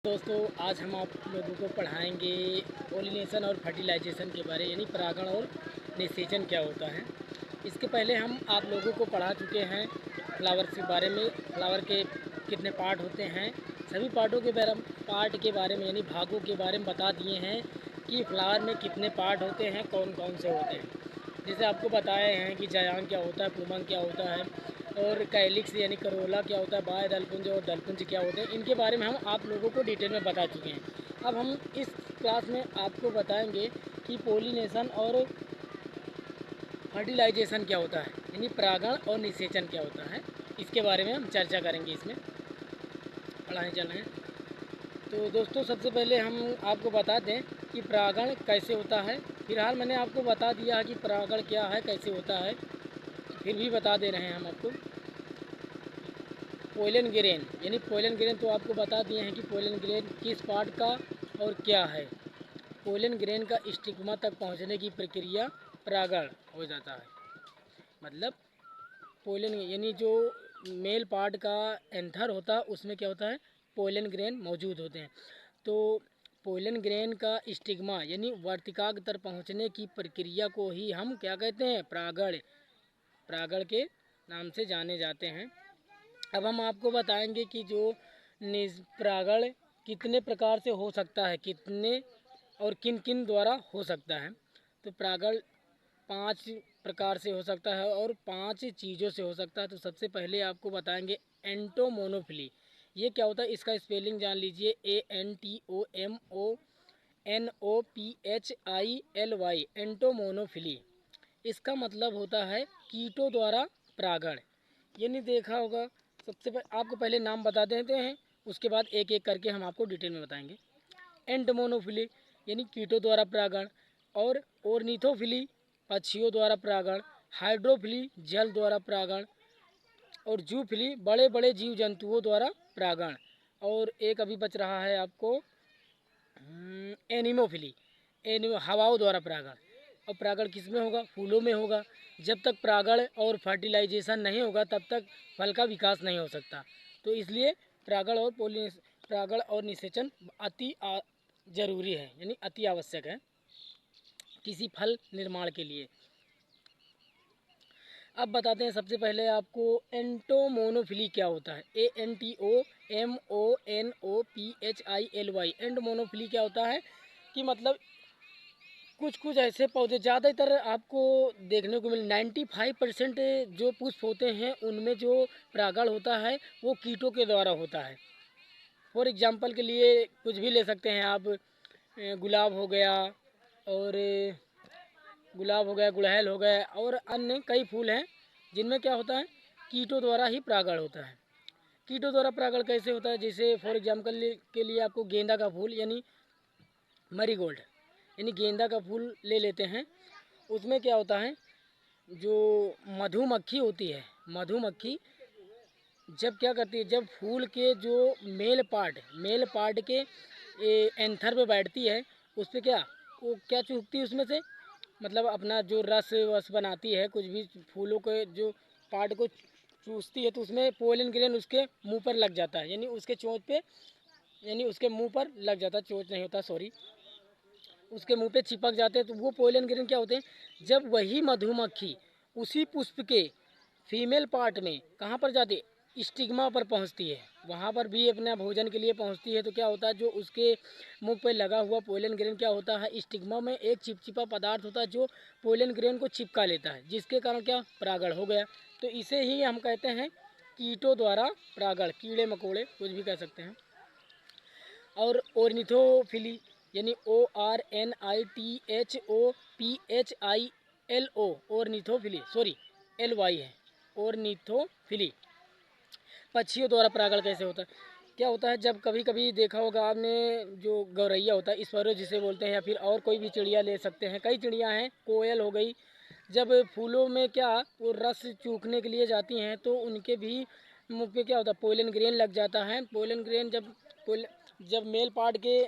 दोस्तों, आज हम आप लोगों को पढ़ाएंगे पोलिनेशन और फर्टिलाइजेशन के बारे, यानी परागण और निषेचन क्या होता है। इसके पहले हम आप लोगों को पढ़ा चुके हैं फ्लावर के बारे में। फ्लावर के कितने पार्ट होते हैं, सभी पार्ट के बारे में यानी भागों के बारे में बता दिए हैं कि फ्लावर में कितने पार्ट होते हैं, कौन कौन से होते हैं। जैसे आपको बताए हैं कि जायांग क्या होता है, पुमंग क्या होता है, और कैलिक्स यानी करोला क्या होता है, बाह्य दलपुंज और दलपुंज क्या होते हैं। इनके बारे में हम आप लोगों को डिटेल में बता चुके हैं। अब हम इस क्लास में आपको बताएंगे कि पोलिनेशन और फर्टिलाइजेशन क्या होता है, यानी परागण और निषेचन क्या होता है। इसके बारे में हम चर्चा करेंगे, इसमें पढ़ाने चल रहे हैं। तो दोस्तों, सबसे पहले हम आपको बता दें कि परागण कैसे होता है। फिलहाल मैंने आपको बता दिया है कि परागण क्या है, कैसे होता है, फिर भी बता दे रहे हैं हम आपको। पोलन ग्रेन यानी पोलन ग्रेन तो आपको बता दिए हैं कि पोलन ग्रेन किस पार्ट का और क्या है। पोलन ग्रेन का स्टिग्मा तक पहुंचने की प्रक्रिया परागण हो जाता है। मतलब पोलन यानी जो मेल पार्ट का एंथर होता है उसमें क्या होता है, पोलन ग्रेन मौजूद होते हैं। तो पोलन ग्रेन का स्टिग्मा यानी वर्तिकाग्र तक पहुंचने की प्रक्रिया को ही हम क्या कहते हैं, परागण। परागण के नाम से जाने जाते हैं। अब हम आपको बताएंगे कि जो परागण कितने प्रकार से हो सकता है, कितने और किन किन द्वारा हो सकता है। तो परागण 5 प्रकार से हो सकता है और 5 चीज़ों से हो सकता है। तो सबसे पहले आपको बताएंगे एंटोमोनोफिली। ये क्या होता है, इसका स्पेलिंग जान लीजिए, ANTOMONOPHILY, एंटोमोनोफिली। इसका मतलब होता है कीटों द्वारा परागण। ये नहीं देखा होगा। सबसे पहले आपको पहले नाम बता देते हैं, उसके बाद एक एक करके हम आपको डिटेल में बताएंगे। एंटोमोनोफिली यानी कीटों द्वारा परागण, और ऑर्निथोफिली पक्षियों द्वारा परागण, हाइड्रोफिली जल द्वारा परागण, और जूफिली बड़े बड़े जीव जंतुओं द्वारा परागण, और एक अभी बच रहा है आपको एनिमोफिली, हवाओं द्वारा परागण। और परागण किस में होगा, फूलों में होगा। जब तक परागण और फर्टिलाइजेशन नहीं होगा तब तक फल का विकास नहीं हो सकता। तो इसलिए परागण और निषेचन अति जरूरी है, यानी अति आवश्यक है किसी फल निर्माण के लिए। अब बताते हैं सबसे पहले आपको एंटोमोनोफिली क्या होता है। ANTOMONOPHILY, एंटोमोनोफिली क्या होता है कि मतलब कुछ कुछ ऐसे पौधे, ज़्यादातर आपको देखने को मिले 95% जो पुष्प होते हैं उनमें जो परागण होता है वो कीटों के द्वारा होता है। फॉर एग्जांपल के लिए कुछ भी ले सकते हैं आप, गुलाब हो गया, और गुड़हल हो गया, और अन्य कई फूल हैं जिनमें क्या होता है, कीटों द्वारा ही परागण होता है। कीटों द्वारा परागण कैसे होता है, जैसे फॉर एग्जांपल के लिए आपको गेंदा का फूल यानी मैरीगोल्ड यानी गेंदा का फूल ले लेते हैं। उसमें क्या होता है, जो मधुमक्खी होती है, मधुमक्खी जब क्या करती है, जब फूल के जो मेल पार्ट के एंथर पे बैठती है, उस पर वो क्या चूसती है उसमें से, मतलब अपना जो रस वस बनाती है, कुछ भी फूलों के जो पार्ट को चूसती है, तो उसमें पोलन ग्रेन उसके मुंह पर लग जाता है, यानी उसके चोंच पे, यानी उसके मुंह पर लग जाता है, चोंच नहीं होता सॉरी, उसके मुंह पे चिपक जाते हैं। तो वो पोलन ग्रेन क्या होते हैं, जब वही मधुमक्खी उसी पुष्प के फीमेल पार्ट में कहाँ पर जाती है, स्टिग्मा पर पहुंचती है, वहाँ पर भी अपना भोजन के लिए पहुंचती है। तो क्या होता है, जो उसके मुख पे लगा हुआ पोलन ग्रेन क्या होता है, स्टिग्मा में एक चिपचिपा पदार्थ होता है जो पोलन ग्रेन को चिपका लेता है, जिसके कारण क्या परागण हो गया। तो इसे ही हम कहते हैं कीटों द्वारा परागण, कीड़े मकोड़े कुछ भी कह सकते हैं। और ऑर्निथोफिली यानी ORNITHOPHILO, ऑर्निथोफिली सॉरी LY है, ऑर्निथोफिली। पक्षियों द्वारा परागण कैसे होता है, क्या होता है, जब कभी कभी देखा होगा आपने, जो गौरैया होता है, स्पैरो जिसे बोलते हैं, या फिर और कोई भी चिड़िया ले सकते हैं, कई चिड़िया हैं, कोयल हो गई, जब फूलों में क्या वो रस चूखने के लिए जाती हैं तो उनके भी मुंह पे क्या होता है, पोलन ग्रेन लग जाता है। पोलन ग्रेन जब मेल पार्ट के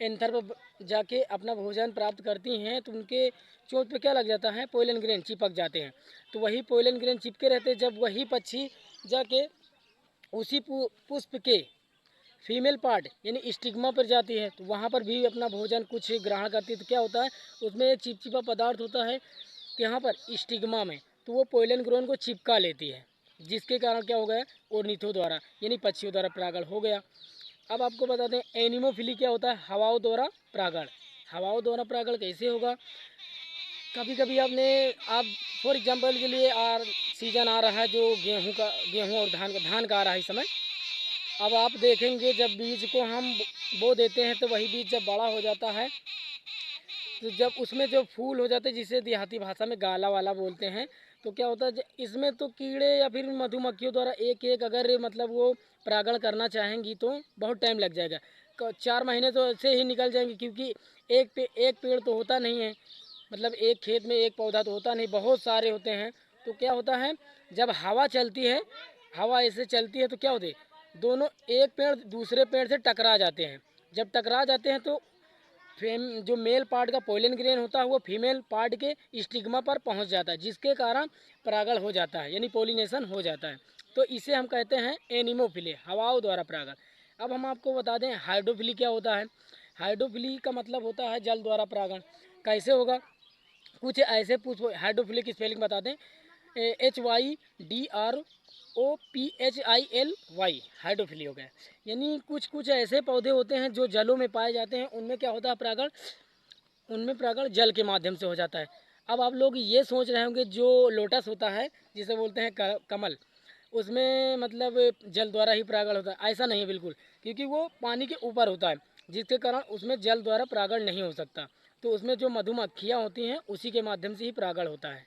एंथर पर जाके अपना भोजन प्राप्त करती हैं तो उनके चोंच पे क्या लग जाता है, पोलन ग्रेन चिपक जाते हैं। तो वही पोलन ग्रेन चिपके रहते हैं, जब वही पक्षी जाके उसी पुष्प के फीमेल पार्ट यानी स्टिग्मा पर जाती है तो वहाँ पर भी अपना भोजन कुछ ग्रहण करती है। तो क्या होता है, उसमें एक चिपचिपा पदार्थ होता है कि यहाँ पर स्टिग्मा में, तो वो पोलन ग्रोन को चिपका लेती है, जिसके कारण क्या हो गया, ओर्निथो द्वारा यानी पक्षियों द्वारा परागण हो गया। अब आपको बता दें एनिमोफिली क्या होता है, हवाओं द्वारा परागण। हवाओं द्वारा परागण कैसे होगा, कभी कभी आप फॉर एग्जांपल के लिए सीजन आ रहा है जो गेहूं और धान का आ रहा है इस समय। अब आप देखेंगे जब बीज को हम बो देते हैं तो वही बीज जब बड़ा हो जाता है तो जब उसमें जो फूल हो जाते हैं जिसे देहाती भाषा में गाला वाला बोलते हैं, तो क्या होता है इसमें तो कीड़े या फिर मधुमक्खियों द्वारा एक एक अगर मतलब वो परागण करना चाहेंगी तो बहुत टाइम लग जाएगा। 4 महीने तो ऐसे ही निकल जाएंगे, क्योंकि एक पेड़ तो होता नहीं है, मतलब एक खेत में एक पौधा तो होता नहीं, बहुत सारे होते हैं। तो क्या होता है, जब हवा चलती है, हवा ऐसे चलती है तो क्या होते हैं, दोनों एक पेड़ दूसरे पेड़ से टकरा जाते हैं। जब टकरा जाते हैं तो जो मेल पार्ट का पोलन ग्रेन होता है वो फीमेल पार्ट के स्टिग्मा पर पहुंच जाता है, जिसके कारण परागण हो जाता है यानी पोलिनेशन हो जाता है। तो इसे हम कहते हैं एनिमोफिली, हवाओं द्वारा परागण। अब हम आपको बता दें हाइड्रोफिली क्या होता है। हाइड्रोफिली का मतलब होता है जल द्वारा परागण। कैसे होगा, कुछ ऐसे पुष्प, हाइड्रोफिली की स्पेलिंग बता दें, HYDROPHILY, हाइड्रोफिली हो गया। यानी कुछ ऐसे पौधे होते हैं जो जलों में पाए जाते हैं, उनमें क्या होता है परागण, उनमें परागण जल के माध्यम से हो जाता है। अब आप लोग ये सोच रहे होंगे जो लोटस होता है जिसे बोलते हैं कमल, उसमें मतलब जल द्वारा ही परागण होता है, ऐसा नहीं है बिल्कुल, क्योंकि वो पानी के ऊपर होता है, जिसके कारण उसमें जल द्वारा परागण नहीं हो सकता। तो उसमें जो मधुमक्खियाँ होती हैं उसी के माध्यम से ही परागण होता है।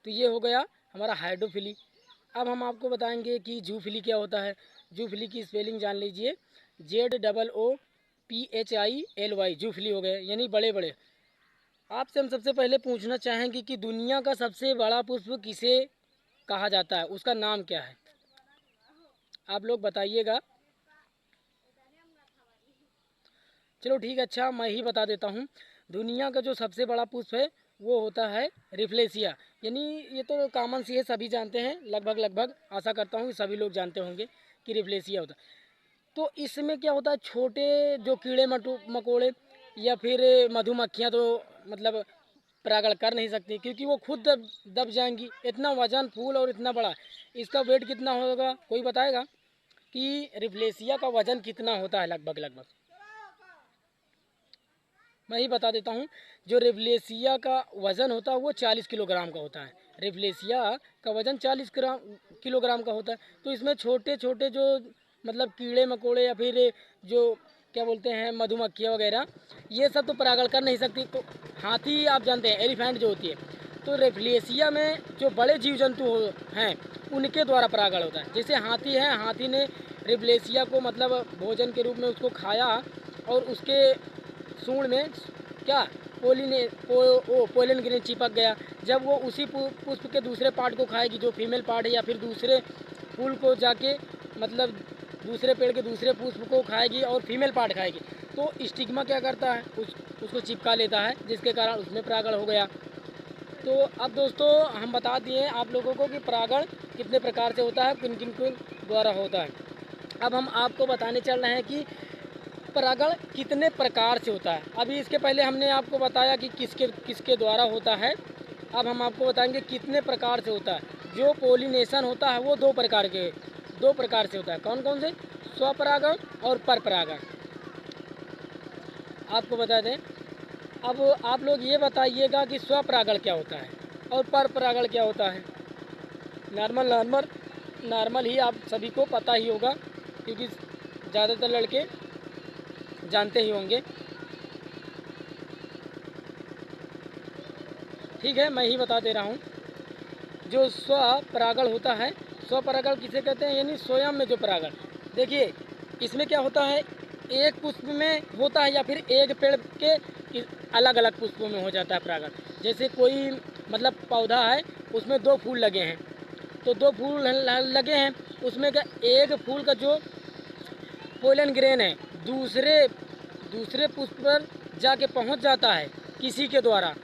तो ये हो गया हमारा हाइड्रोफिली। अब हम आपको बताएंगे कि जूफिली क्या होता है। जूफिली की स्पेलिंग जान लीजिए, ZOOPHILY, जूफिली हो गए यानी बड़े बड़े। आपसे हम सबसे पहले पूछना चाहेंगे कि दुनिया का सबसे बड़ा पुष्प किसे कहा जाता है, उसका नाम क्या है, आप लोग बताइएगा। चलो ठीक है, अच्छा मैं ही बता देता हूँ। दुनिया का जो सबसे बड़ा पुष्प है वो होता है रिफ्लेसिया, यानी ये तो कॉमन सी है, सभी जानते हैं, लगभग आशा करता हूँ कि सभी लोग जानते होंगे कि रिफ्लेसिया होता है। तो इसमें क्या होता है, छोटे जो कीड़े मकोड़े या फिर मधुमक्खियाँ तो मतलब परागण कर नहीं सकती, क्योंकि वो खुद दब जाएंगी। इतना वजन फूल और इतना बड़ा, इसका वेट कितना होगा कोई बताएगा कि रिफ्लेसिया का वजन कितना होता है लगभग। मैं ही बता देता हूँ, जो रिफ्लेसिया का वज़न होता है वो 40 किलोग्राम का होता है। रिफ्लेसिया का वज़न 40 किलोग्राम का होता है। तो इसमें छोटे छोटे जो मतलब कीड़े मकोड़े या फिर जो क्या बोलते हैं मधुमक्खियाँ वगैरह, ये सब तो परागण कर नहीं सकती। तो हाथी आप जानते हैं, एलिफेंट जो होती है, तो रेफ्लेसिया में जो बड़े जीव जंतु हैं उनके द्वारा परागण होता है। जैसे हाथी है, हाथी ने रेफ्लेसिया को मतलब भोजन के रूप में उसको खाया और उसके सूंड में क्या पोलन ग्रेन चिपक गया। जब वो उसी पुष्प के दूसरे पार्ट को खाएगी जो फीमेल पार्ट है, या फिर दूसरे फूल को जाके मतलब दूसरे पेड़ के दूसरे पुष्प को खाएगी और फीमेल पार्ट खाएगी, तो स्टिग्मा क्या करता है, उसको चिपका लेता है, जिसके कारण उसमें परागण हो गया। तो अब दोस्तों हम बता दिए आप लोगों को कि परागण कितने प्रकार से होता है, किन किन किन द्वारा होता है। अब हम आपको बताने चल रहे हैं कि परागण कितने प्रकार से होता है। अभी इसके पहले हमने आपको बताया कि किसके किसके द्वारा होता है, अब हम आपको बताएंगे कितने प्रकार से होता है। जो पोलिनेशन होता है वो दो प्रकार से होता है। कौन कौन से, स्वपरागण और परपरागण। आपको बता दें, अब आप लोग ये बताइएगा कि स्वपरागण क्या होता है और परपरागण क्या होता है। नॉर्मल ही आप सभी को पता ही होगा, क्योंकि ज़्यादातर लड़के जानते ही होंगे। ठीक है, मैं ही बता दे रहा हूँ। जो स्वपरागण होता है, स्वपरागण किसे कहते हैं, यानी स्वयं में जो परागण। देखिए इसमें क्या होता है, एक पुष्प में होता है या फिर एक पेड़ के अलग अलग पुष्पों में हो जाता है परागण। जैसे कोई मतलब पौधा है, उसमें 2 फूल लगे हैं, तो 2 फूल लगे हैं, उसमें का एक फूल का जो पोलन ग्रेन है दूसरे पुष्प पर जाके पहुंच जाता है, किसी के द्वारा,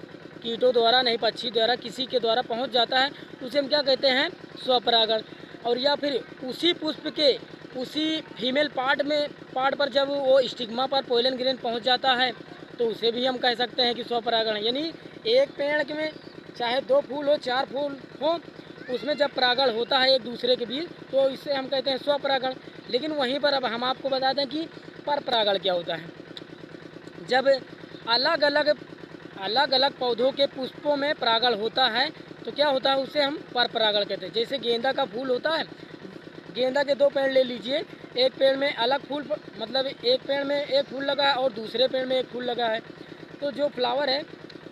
कीटों द्वारा नहीं, पक्षी द्वारा, किसी के द्वारा पहुंच जाता है, उसे हम क्या कहते हैं, स्वपरागण। और या फिर उसी पुष्प के उसी फीमेल पार्ट पर जब वो स्टिग्मा पर पोलन ग्रेन पहुंच जाता है तो उसे भी हम कह सकते हैं कि स्वपरागण। यानी एक पेड़ में चाहे 2 फूल हो 4 फूल हो, उसमें जब परागण होता है एक दूसरे के बीच तो इसे हम कहते हैं स्वपरागण। लेकिन वहीं पर अब हम आपको बता दें कि परपरागण क्या होता है। जब अलग अलग पौधों के पुष्पों में परागण होता है तो क्या होता है, उसे हम परपरागण कहते हैं। जैसे गेंदा का फूल होता है, गेंदा के 2 पेड़ ले लीजिए, एक पेड़ में अलग फूल, मतलब एक पेड़ में एक फूल लगा है और दूसरे पेड़ में एक फूल लगा है, तो जो फ्लावर है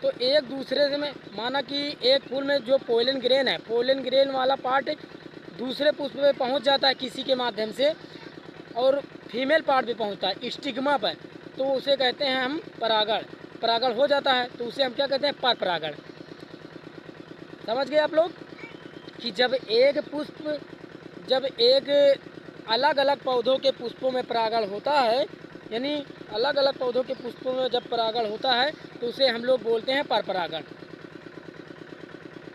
तो एक दूसरे से में माना कि एक फूल में जो पोलन ग्रेन है, पोलन ग्रेन वाला पार्ट दूसरे पुष्प पे पहुंच जाता है किसी के माध्यम से और फीमेल पार्ट भी पहुंचता है स्टिग्मा पर, तो उसे कहते हैं हम परागण। परागण हो जाता है तो उसे हम क्या कहते हैं, परपरागण। समझ गए आप लोग कि जब एक अलग अलग पौधों के पुष्पों में परागण होता है, यानी अलग अलग पौधों के पुष्पों में जब परागण होता है तो उसे हम लोग बोलते हैं परपरागण।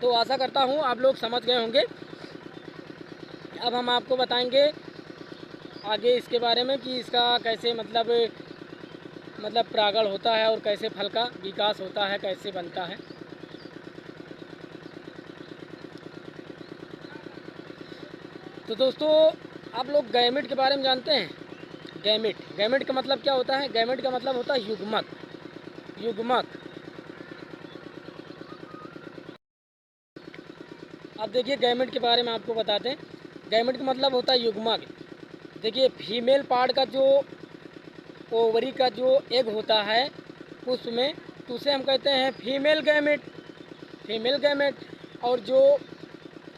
तो आशा करता हूँ आप लोग समझ गए होंगे। अब हम आपको बताएंगे आगे इसके बारे में कि इसका कैसे मतलब परागण होता है और कैसे फल का विकास होता है, कैसे बनता है। तो दोस्तों आप लोग गैमेट के बारे में जानते हैं। गैमेट का मतलब क्या होता है? गैमेट का मतलब होता है युग्मक। अब देखिए गैमेट के बारे में आपको बताते हैं। गैमेट का मतलब होता है युग्मक। देखिए फीमेल पार्ट का जो ओवरी का जो एग होता है पुष्प में, तो उसे हम कहते हैं फीमेल गैमेट। और जो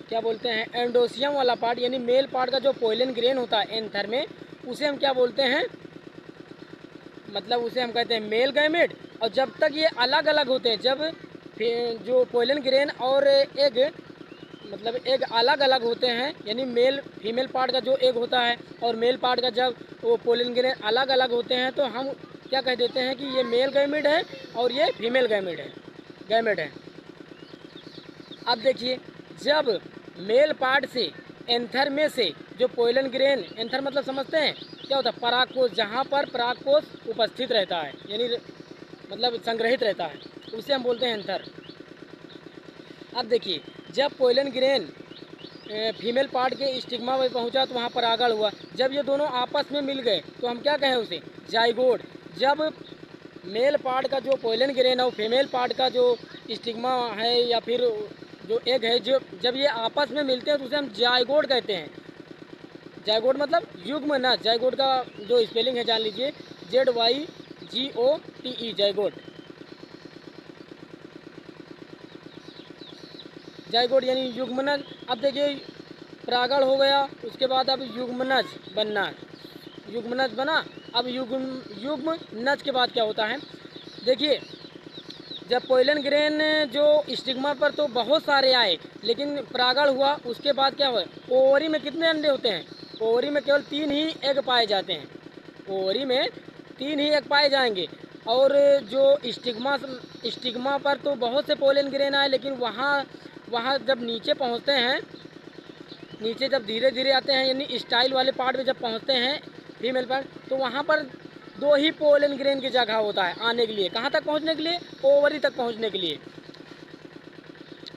क्या बोलते हैं एंडोसियम वाला पार्ट यानी मेल पार्ट का जो पोलन ग्रेन होता है एंथर में, उसे हम क्या बोलते हैं, मतलब उसे हम कहते हैं मेल गैमेट। और जब तक ये अलग अलग होते हैं, जब जो पोलन ग्रेन और एग मतलब एग अलग अलग होते हैं, यानी फीमेल पार्ट का जो एग होता है और मेल पार्ट का जब वो पोलन ग्रेन अलग अलग होते हैं तो हम क्या कह देते हैं कि ये मेल गैमेट है और ये फीमेल गैमेट है। अब देखिए जब मेल पार्ट से एंथर में से जो पोलन ग्रेन, एंथर मतलब समझते हैं क्या होता है, परागकोश, जहाँ पर परागकोश उपस्थित रहता है यानी मतलब संग्रहित रहता है, उसे हम बोलते हैं एंथर। अब देखिए जब पोलन ग्रेन फीमेल पार्ट के स्टिग्मा में पहुंचा तो वहाँ परागण हुआ। जब ये दोनों आपस में मिल गए तो हम क्या कहें उसे, जाइगोट। जब मेल पार्ट का जो पोलन ग्रेन है और फीमेल पार्ट का जो स्टिग्मा है या फिर जो एग है, जो जब ये आपस में मिलते हैं तो उसे हम जाइगोट कहते हैं। जाइगोट मतलब युग्मनज। जाइगोट का जो स्पेलिंग है जान लीजिए, ZYGOTE, जाइगोट यानी युग्मनज। अब देखिए परागण हो गया, उसके बाद अब युग्मनज बना। अब युग्मनज के बाद क्या होता है, देखिए जब पोलन ग्रेन जो स्टिग्मा पर तो बहुत सारे आए लेकिन परागण हुआ, उसके बाद क्या हुआ, ओवरी में कितने अंडे होते हैं, ओवरी में केवल 3 ही एग पाए जाते हैं, ओवरी में 3 ही एग पाए जाएंगे। और जो स्टिग्मा पर तो बहुत से पोलन ग्रेन आए, लेकिन वहाँ जब नीचे पहुँचते हैं, नीचे जब धीरे धीरे आते हैं यानी स्टाइल वाले पार्ट में जब पहुँचते हैं फीमेल पार्ट, तो वहाँ पर 2 ही पोलन ग्रेन की जगह होता है आने के लिए। कहाँ तक पहुँचने के लिए, ओवरी तक पहुँचने के लिए।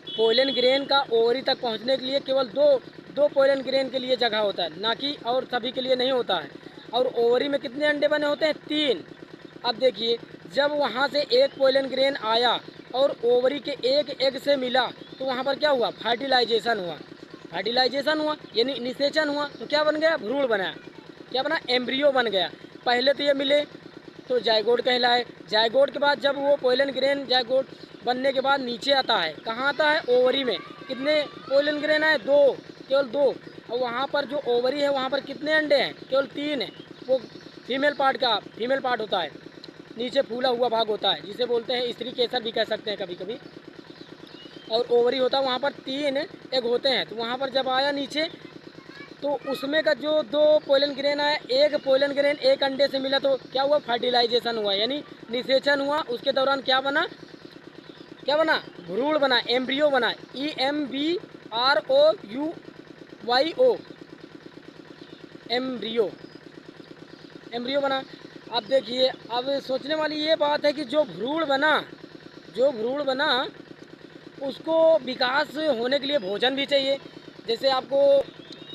पोलन ग्रेन का ओवरी तक पहुँचने के लिए केवल दो पोलन ग्रेन के लिए जगह होता है, ना कि और सभी के लिए नहीं होता है। और ओवरी में कितने अंडे बने होते हैं, 3। अब देखिए जब वहाँ से एक पोलन ग्रेन आया और ओवरी के एक एग से मिला तो वहाँ पर क्या हुआ, फर्टिलाइजेशन हुआ यानी निषेचन हुआ। तो क्या बन गया, भ्रूण बना। क्या बना, एम्ब्रियो बन गया। पहले तो ये मिले तो जाइगोट कहलाए। जाइगोट के बाद जब वो पोलन ग्रेन जाइगोट बनने के बाद नीचे आता है, कहाँ आता है, ओवरी में। कितने पोलन ग्रेन आए, 2, केवल 2। और वहाँ पर जो ओवरी है वहाँ पर कितने अंडे हैं, केवल 3 है। वो फीमेल पार्ट होता है, नीचे फूला हुआ भाग होता है, जिसे बोलते हैं स्त्री केसर भी कह सकते हैं कभी कभी। और ओवरी होता है, वहाँ पर 3 एग होते हैं। तो वहाँ पर जब आया नीचे तो उसमें का जो 2 पोलन ग्रेन आया, एक पोलन ग्रेन एक अंडे से मिला तो क्या हुआ, फर्टिलाइजेशन हुआ यानी निषेचन हुआ। उसके दौरान क्या बना, भ्रूण बना, एम्ब्रियो बना, EMBROUYO। एम्ब्रियो, एम्ब्रियो बना। अब देखिए, अब सोचने वाली ये बात है कि जो भ्रूण बना उसको विकास होने के लिए भोजन भी चाहिए। जैसे आपको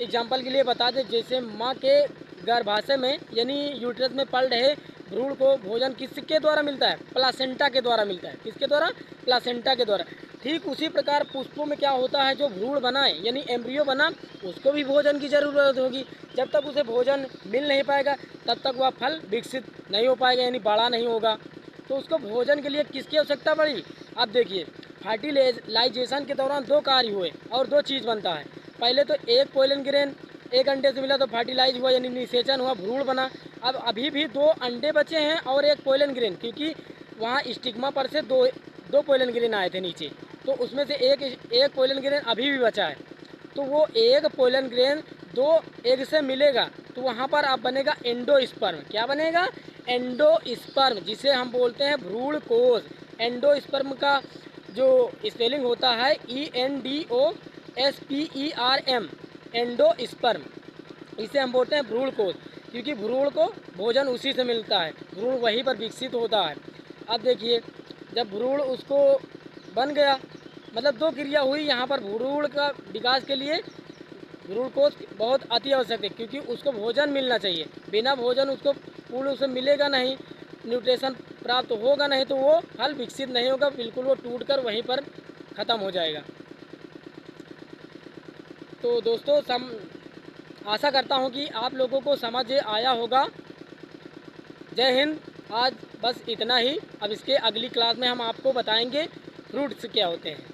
एग्जांपल के लिए बता दें, जैसे माँ के गर्भाशय में यानी यूट्रस में पल रहे भ्रूण को भोजन किसके द्वारा मिलता है? प्लासेंटा के द्वारा मिलता है। किसके द्वारा? प्लासेंटा के द्वारा। ठीक उसी प्रकार पुष्पों में क्या होता है, जो भ्रूण बनाए यानी एम्ब्रियो बना, उसको भी भोजन की ज़रूरत होगी। जब तक उसे भोजन मिल नहीं पाएगा तब तक वह फल विकसित नहीं हो पाएगा, यानी बड़ा नहीं होगा। तो उसको भोजन के लिए किसकी आवश्यकता पड़ी? अब देखिए, फर्टिलाइजेशन के दौरान दो कार्य हुए और दो चीज़ बनता है। पहले तो एक पोलन ग्रेन एक अंडे से मिला तो फर्टिलाइज हुआ यानी निषेचन हुआ, भ्रूण बना। अब अभी भी दो अंडे बचे हैं और एक पोलन ग्रेन, क्योंकि वहाँ स्टिग्मा पर से दो पोलन ग्रेन आए थे नीचे, तो उसमें से एक पोलन ग्रेन अभी भी बचा है। तो वो एक पोलन ग्रेन दो एग से मिलेगा तो वहाँ पर अब बनेगा एंडोस्पर्म। क्या बनेगा? एंडोस्पर्म, जिसे हम बोलते हैं भ्रूण कोष। एंडोस्पर्म का जो स्पेलिंग होता है ENDOSPERM, एंडोस्पर्म। इसे हम बोलते हैं भ्रूण कोष, क्योंकि भ्रूण को भोजन उसी से मिलता है, भ्रूण वहीं पर विकसित होता है। अब देखिए, जब भ्रूण उसको बन गया, मतलब दो क्रिया हुई यहाँ पर भ्रूण का विकास के लिए। भ्रूण कोष बहुत अति आवश्यक है, क्योंकि उसको भोजन मिलना चाहिए। बिना भोजन उसको पूर्ण उसे मिलेगा नहीं, न्यूट्रिशन प्राप्त होगा नहीं, तो वो फल विकसित नहीं होगा, बिल्कुल वो टूटकर वहीं पर ख़त्म हो जाएगा। तो दोस्तों, आशा करता हूँ कि आप लोगों को समझ आया होगा। जय हिंद। आज बस इतना ही। अब इसके अगली क्लास में हम आपको बताएंगे फ्रूट्स क्या होते हैं।